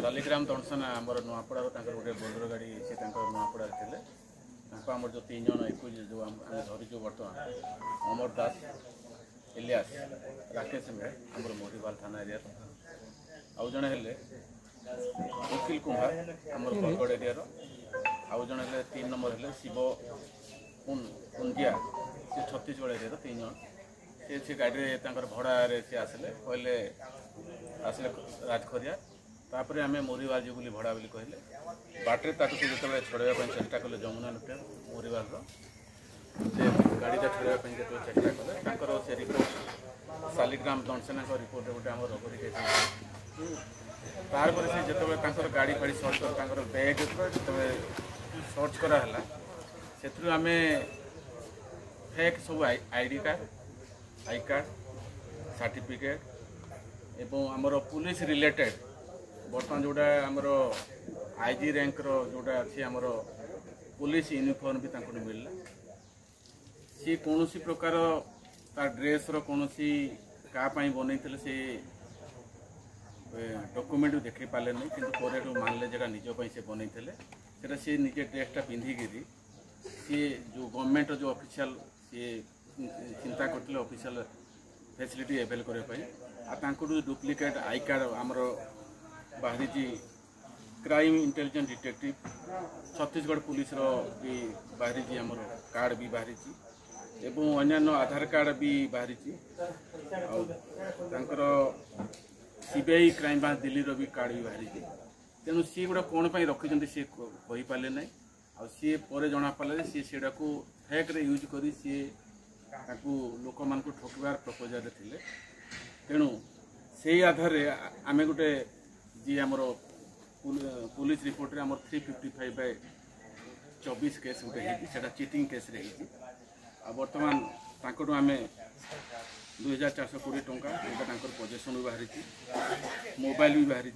शालिग्राम दंडसेना आमर नुआपड़ार गोटे बोलेरो गाड़ी से नुआपड़ा थे आमर जो 3 जन 21 जो आम धरीचु बर्तमान अमर दास इलियास राकेश मेहर आमर मोरीवाल थाना एरिया आउ जड़े हेले वकील कुमार आमर बरगड़ एरिया आउ जड़े 3 नंबर हेले शिव कुंजिया से छत्तीसगढ़ एरिया 3 जन से गाड़ी भड़ा से आसिले कहले आसिले राजखरिया तापर आम मोरीवाल जी बोली भड़ा बोली कहले बाटे जो छड़ाई चेष्टा कले जमुना लुटे मोरीवाल से गाड़ीटा छड़ाई जो चेष्टा कले से रिपोर्ट शालिग्राम दंडसेना रिपोर्ट गोटे आम रगड़ी तार से जो गाड़ी फाड़ी सर्च कर बैग जो सर्च कराला से आम फेक सब ID card I card certificate एवं आमर पुलिस रिलेटेड बर्तमान जोड़ा आमर आईजी रैंक जोड़ा अच्छी आमर पुलिस यूनिफॉर्म भी मिलला सी कौन प्रकार तार ड्रेस कौन क्या बनई से डॉक्यूमेंट देखी पारे नहीं कि मानले जरा निजपाई से बनई से सी निजे ड्रेसटा पिंधिकी सी जो गवर्नमेंट जो ऑफिशियल सी चिंता करते ऑफिशियल फैसिलिटी एवेल करने डुप्लिकेट आई कार्ड आमर बाहरी crime intelligence detective Chhattisgarh police भी बाहरी आमर कार्ड भी बाहरी एवं अन्यान्य आधार कार्ड भी बाहरी सीबीआई क्राइम ब्रांच दिल्ली भी कार्ड भी बाहरी तेणु सी गुड़ा कौन पर रखी सी कही पारे ना आ सी पर जना पाला सी सेटा को फेक्रे यूज कर सी लोक मान ठकबार प्रपोजल थे तेणु से आधार आम गोटे जी आमर पुलिस रिपोर्ट रे आमर 355/24 केस गोटे होता चिटिंग केस रे बर्तमान आम 2420 टंका जोटा पोजेसन भी बाहरी मोबाइल भी बाहरी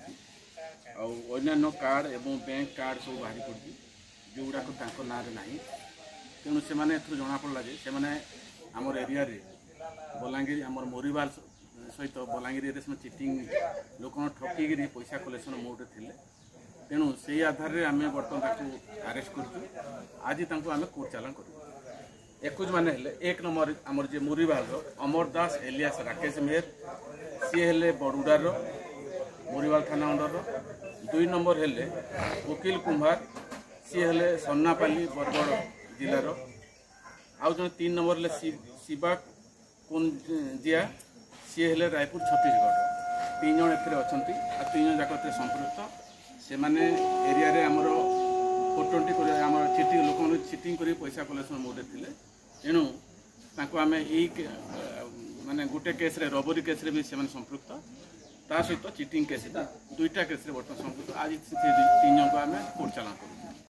अन्य कार्ड एवं बैंक कार्ड सब बाहरी पड़ी जो गुड़ाक ना ना तेणु से जना पड़ा से आमर एरिया रे बलांगीर आमर मोरीवाल सहित बलांगीर एरिया से चिटिंग लोक ठकिक पैसा कलेक्शन मोटे थे तेणु से आधार में आम बर्तमान आरेस्ट कर आज आम कोर्ट चालान कर 21 माने हेले 1 नंबर आमर जे मोरीवाल अमर दास इलियास राकेश मेहर सी हेले बड़ुडार मोरीवाल थाना अंडर 2 नंबर हेले वकील कुमार सी हेले सन्नापाली बरगड़ जिलार आउ जो 3 नंबर ले शिवा कुंजिया सी हेले रायपुर छत्तीसगढ़ 3 जन ए अच्छा 3 जन जाक संपृक्त से माने एरिया रे आमर 420 आमर चिटिंग लोक चिटिंग कर पैसा कलेक्शन मोटे थे तेणु आम माने गोटे केस रे रबरी केस रे भी से संपृक्त ता सहित चिटिंग केस 2टा केस रे बर्तमान संपृक्त आज 3 जन को आम कोर्ट चालान करूँ।